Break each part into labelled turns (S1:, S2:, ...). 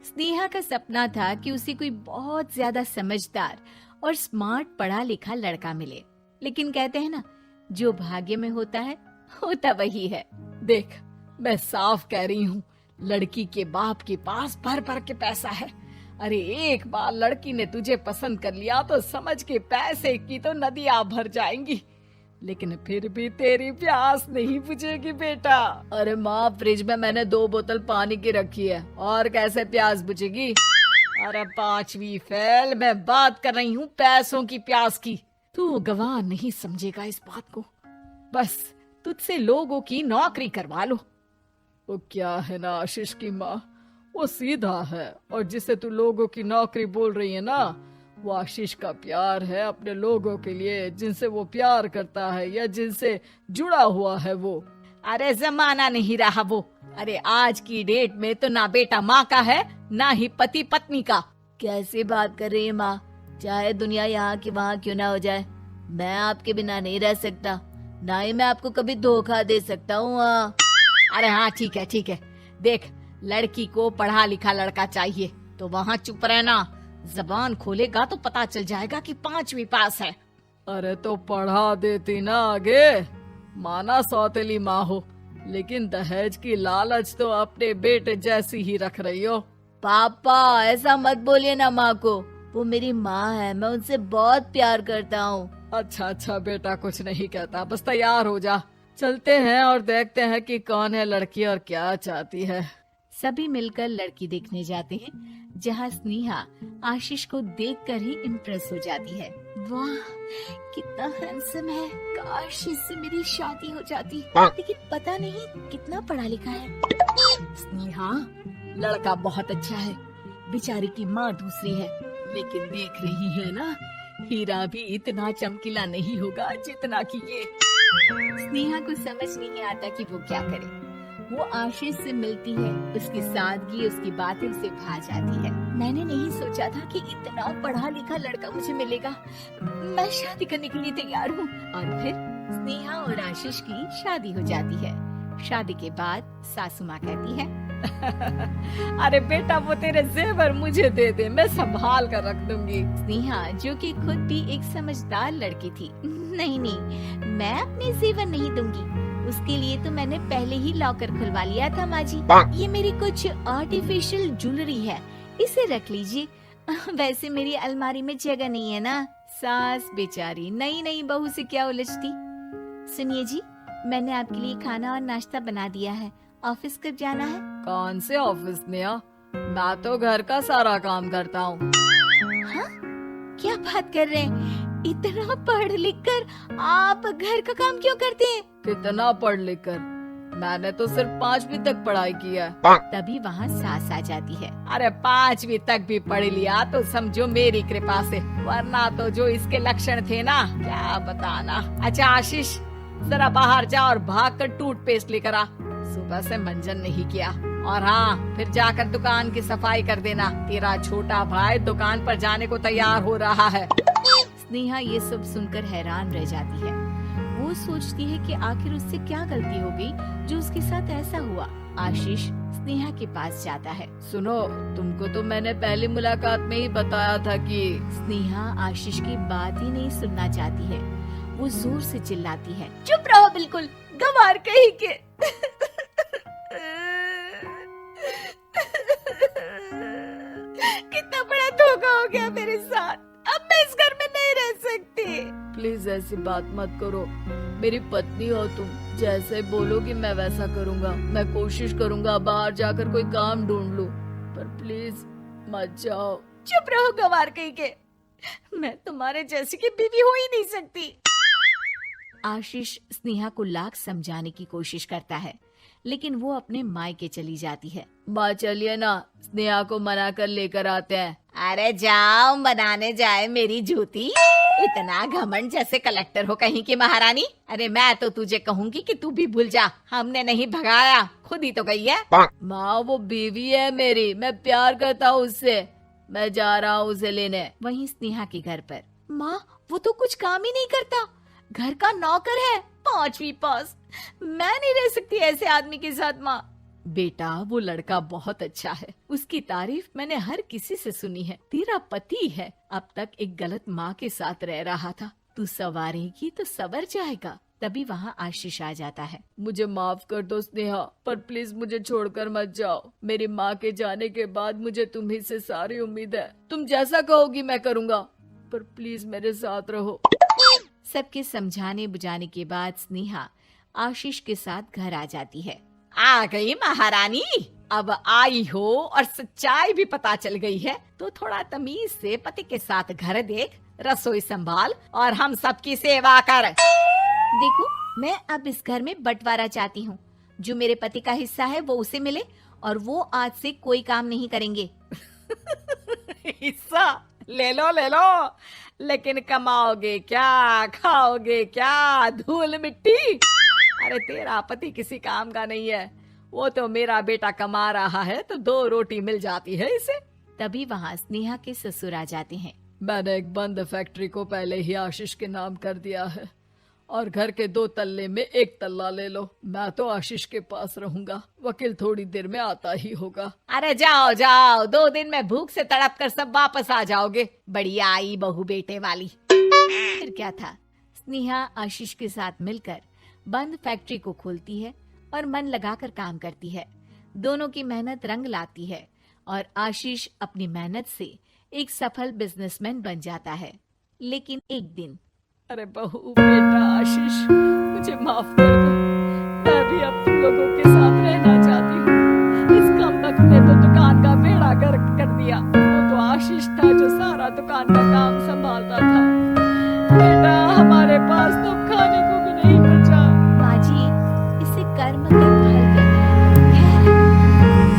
S1: स्नेहा का सपना था कि उसे कोई बहुत ज्यादा समझदार और स्मार्ट पढ़ा लिखा लड़का मिले, लेकिन कहते हैं ना, जो भाग्य में होता है होता वही है।
S2: देख, मैं साफ कह रही हूँ, लड़की के बाप के पास भर भर के पैसा है। अरे एक बार लड़की ने तुझे पसंद कर लिया तो समझ के पैसे की तो नदियाँ भर जाएंगी, लेकिन फिर भी तेरी प्यास नहीं बुझेगी बेटा। अरे माँ, फ्रिज में मैंने 2 बोतल पानी की रखी है, और कैसे प्यास बुझेगी? अरे 5वीं फेल, मैं बात कर रही हूँ पैसों की प्यास की। तू गवाह नहीं समझेगा इस बात को। बस तुझसे लोगों की नौकरी करवा लो। वो क्या है ना आशीष की माँ, वो सीधा है, और जिसे तू लोगों की नौकरी बोल रही है ना, वो आशीष का प्यार है अपने लोगों के लिए, जिनसे वो प्यार करता है या जिनसे जुड़ा हुआ है वो।
S1: अरे जमाना नहीं रहा वो। अरे आज की डेट में तो ना बेटा माँ का है, ना ही पति पत्नी का।
S3: कैसी बात कर रही है माँ? चाहे दुनिया यहाँ की वहाँ क्यों ना हो जाए, मैं आपके बिना नहीं रह सकता, ना ही मैं आपको कभी धोखा दे सकता हूँ।
S1: अरे हाँ, ठीक है ठीक है। देख, लड़की को पढ़ा लिखा लड़का चाहिए तो वहाँ चुप रहना। जबान खोलेगा तो पता चल जाएगा कि 5वीं पास है।
S2: अरे तो पढ़ा देती ना आगे। माना सौतेली माँ हो, लेकिन दहेज की लालच तो अपने बेटे जैसी ही रख रही हो।
S3: पापा ऐसा मत बोलिए ना माँ को, वो मेरी माँ है, मैं उनसे बहुत प्यार करता हूँ।
S2: अच्छा अच्छा बेटा, कुछ नहीं कहता, बस तैयार हो जा, चलते हैं और देखते हैं कि कौन है लड़की और क्या चाहती है।
S1: सभी मिलकर लड़की देखने जाते हैं, जहाँ स्नेहा आशीष को देखकर ही इम्प्रेस हो जाती है। वाह, कितना हैंडसम है, काश इससे मेरी शादी हो जाती, लेकिन पता नहीं कितना पढ़ा लिखा है।
S2: स्नेहा, लड़का बहुत अच्छा है, बेचारी की माँ दूसरी है, लेकिन देख रही है ना, हीरा भी इतना चमकीला नहीं होगा जितना कि ये।
S1: स्नेहा को समझ नहीं आता कि वो क्या करे। वो आशीष से मिलती है, उसकी सादगी, उसकी बातें उसे भा जाती है। मैंने नहीं सोचा था कि इतना पढ़ा लिखा लड़का मुझे मिलेगा। मैं शादी करने के लिए तैयार हूँ। और फिर स्नेहा और आशीष की शादी हो जाती है। शादी के बाद सासू माँ कहती है,
S2: अरे बेटा, वो तेरे जेवर मुझे दे दे, मैं संभाल कर रख दूंगी।
S1: स्नेहा, जो कि खुद भी एक समझदार लड़की थी, नहीं नहीं, मैं अपने जेवर नहीं दूंगी, उसके लिए तो मैंने पहले ही लॉकर खुलवा लिया था माँ जी। ये मेरी कुछ आर्टिफिशियल ज्वेलरी है, इसे रख लीजिए। वैसे मेरी अलमारी में जगह नहीं है ना। सास बेचारी नई नई बहू से क्या उलझती। सुनिए जी, मैंने आपके लिए खाना और नाश्ता बना दिया है, ऑफिस कब जाना है?
S2: कौन से ऑफिस में? मैं तो घर का सारा काम करता हूँ।
S1: हाँ? क्या बात कर रहे हैं? इतना पढ़ लिख कर आप घर का काम क्यों करते हैं?
S2: कितना पढ़ लिख कर? मैंने तो सिर्फ 5वीं तक पढ़ाई की है।
S1: तभी वहाँ सास आ जाती है।
S2: अरे 5वीं तक भी पढ़ लिया तो समझो मेरी कृपा से, वरना तो जो इसके लक्षण थे ना, क्या बताना। अच्छा आशीष, जरा बाहर जा और भाग कर टूथपेस्ट लेकर आ, सुबह से मंजन नहीं किया। और हाँ, फिर जाकर दुकान की सफाई कर देना, तेरा छोटा भाई दुकान पर जाने को तैयार हो रहा है।
S1: स्नेहा ये सब सुनकर हैरान रह जाती है। वो सोचती है कि आखिर उससे क्या गलती हो गई जो उसके साथ ऐसा हुआ। आशीष स्नेहा के पास जाता है।
S2: सुनो, तुमको तो मैंने पहली मुलाकात में ही बताया था कि।
S1: स्नेहा आशीष की बात ही नहीं सुनना चाहती है। वो जोर से चिल्लाती है, चुप रहो बिल्कुल, गंवार कहीं के। कितना बड़ा धोखा हो गया मेरे साथ, अब मैं इस घर में नहीं रह सकती।
S2: प्लीज ऐसी बात मत करो, मेरी पत्नी हो तुम, जैसे बोलोगी मैं वैसा करूँगा। मैं कोशिश करूँगा बाहर जाकर कोई काम ढूंढ लूं, पर प्लीज मत जाओ।
S1: चुप रहो गंवार कहीं के, मैं तुम्हारे जैसी की बीवी हो ही नहीं सकती। आशीष स्नेहा को लाख समझाने की कोशिश करता है, लेकिन वो अपने मायके चली जाती है।
S2: माँ चलिए ना, स्नेहा को मना कर लेकर आते हैं।
S1: अरे जाओ, बनाने जाए मेरी जूती। इतना घमंड, जैसे कलेक्टर हो कहीं की महारानी। अरे मैं तो तुझे कहूंगी कि तू भी भूल जा, हमने नहीं भगाया, खुद ही तो गई है।
S2: माँ वो बीवी है मेरी, मैं प्यार करता हूँ उससे, मैं जा रहा हूँ उसे लेने।
S1: वहीं स्नेहा के घर पर, माँ वो तो कुछ काम ही नहीं करता, घर का नौकर है, 5वीं पास। मैं नहीं रह सकती ऐसे आदमी के साथ माँ।
S2: बेटा वो लड़का बहुत अच्छा है, उसकी तारीफ मैंने हर किसी से सुनी है। तेरा पति है, अब तक एक गलत माँ के साथ रह रहा था, तू संवारेगी तो संवर जाएगा।
S1: तभी वहाँ आशीष आ जाता है।
S2: मुझे माफ कर दो स्नेहा, पर प्लीज मुझे छोड़कर मत जाओ। मेरी माँ के जाने के बाद मुझे तुम्ही से सारी उम्मीद है। तुम जैसा कहोगी मैं करूँगा, पर प्लीज मेरे साथ रहो।
S1: सबके समझाने बुझाने के बाद स्नेहा आशीष के साथ घर आ जाती है।
S2: आ गई महारानी, अब आई हो और सच्चाई भी पता चल गई है, तो थोड़ा तमीज से पति के साथ घर देख, रसोई संभाल और हम सबकी सेवा कर।
S1: देखो, मैं अब इस घर में बंटवारा चाहती हूँ। जो मेरे पति का हिस्सा है वो उसे मिले और वो आज से कोई काम नहीं करेंगे।
S2: हिस्सा ले लो, लेकिन कमाओगे क्या, खाओगे क्या, धूल मिट्टी? अरे तेरा पति किसी काम का नहीं है, वो तो मेरा बेटा कमा रहा है तो 2 रोटी मिल जाती है इसे।
S1: तभी वहाँ स्नेहा के ससुर आ जाते हैं।
S2: मैंने एक बंद फैक्ट्री को पहले ही आशीष के नाम कर दिया है और घर के 2 तल्ले में 1 तल्ला ले लो। मैं तो आशीष के पास रहूंगा, वकील थोड़ी देर में आता ही होगा। अरे जाओ जाओ, 2 दिन में भूख से तड़प कर सब वापस आ जाओगे। बढ़िया आई बहू बेटे वाली।
S1: फिर क्या था, स्नेहा आशीष के साथ मिलकर बंद फैक्ट्री को खोलती है और मन लगाकर काम करती है। दोनों की मेहनत रंग लाती है और आशीष अपनी मेहनत से एक सफल बिजनेसमैन बन जाता है। लेकिन एक दिन,
S2: अरे बहू बेटा आशीष, मुझे माफ कर दो, मैं भी अब तुम लोगों के साथ रहना चाहती हूँ। इस कमबख्त ने तो दुकान का बेड़ा गर्क कर दिया। वो तो आशीष था जो सारा दुकान का काम संभालता था। बेटा हमारे पास तो खाने को भी नहीं बचा।
S1: माँ जी, इसे कर्म के फल कहते हैं। खैर,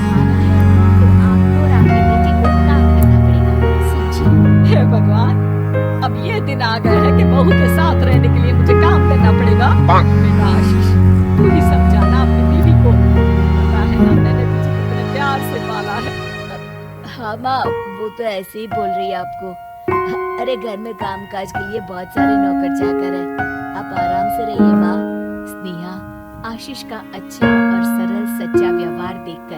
S1: खाना है तो आपको और आपके बेटे को काम करना पड़ेगा, समझी?
S2: हे भगवान, अब ये दिन आ गए हैं कि बहू के साथ रहने के लिए मुझे काम करना पड़ेगा। बेटा आशीष, तू ही समझाना अपनी बीवी को। पता है ना मैंने तुझे कितने प्यार से पाला है।
S3: हाँ माँ, वो तो ऐसे ही बोल रही है आपको। अरे घर में कामकाज के लिए बहुत सारे नौकर चाकर है, आप आराम से रहिए माँ।
S1: स्नेहा आशीष का अच्छा और सरल सच्चा व्यवहार देखकर